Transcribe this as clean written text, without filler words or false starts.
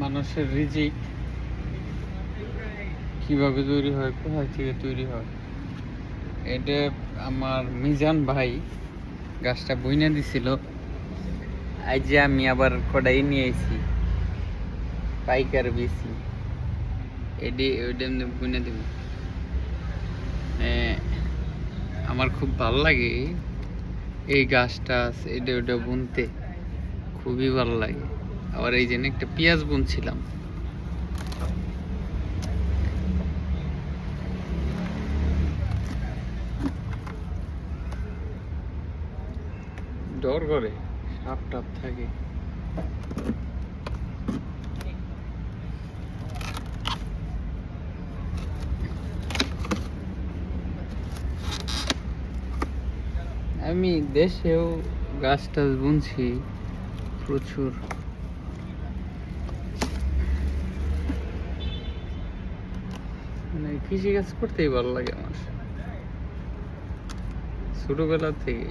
মানুষের রিজিক কিভাবে তৈরি হয়, কোথায় থেকে তৈরি হয়, এটা আমার মিজান ভাই গাছটা বইনা দিছিল। আজ যে আমি আবার কটাই নিয়ে আইছি পাইকার বেশি, এডি ওইটা বইনা দিব। আমার খুব ভালো লাগে এই গাছটা, এটা ওটা বুনতে খুবই ভালো লাগে। আবার এই জন্য একটা পেঁয়াজ বুনছিলাম। ডর করে, সাপ টাপ থাকে। আমি দেশেও গাছ টাছ বুনছি প্রচুর। মানে কৃষি কাজ করতেই ভালো লাগে আমার ছোটবেলা থেকে।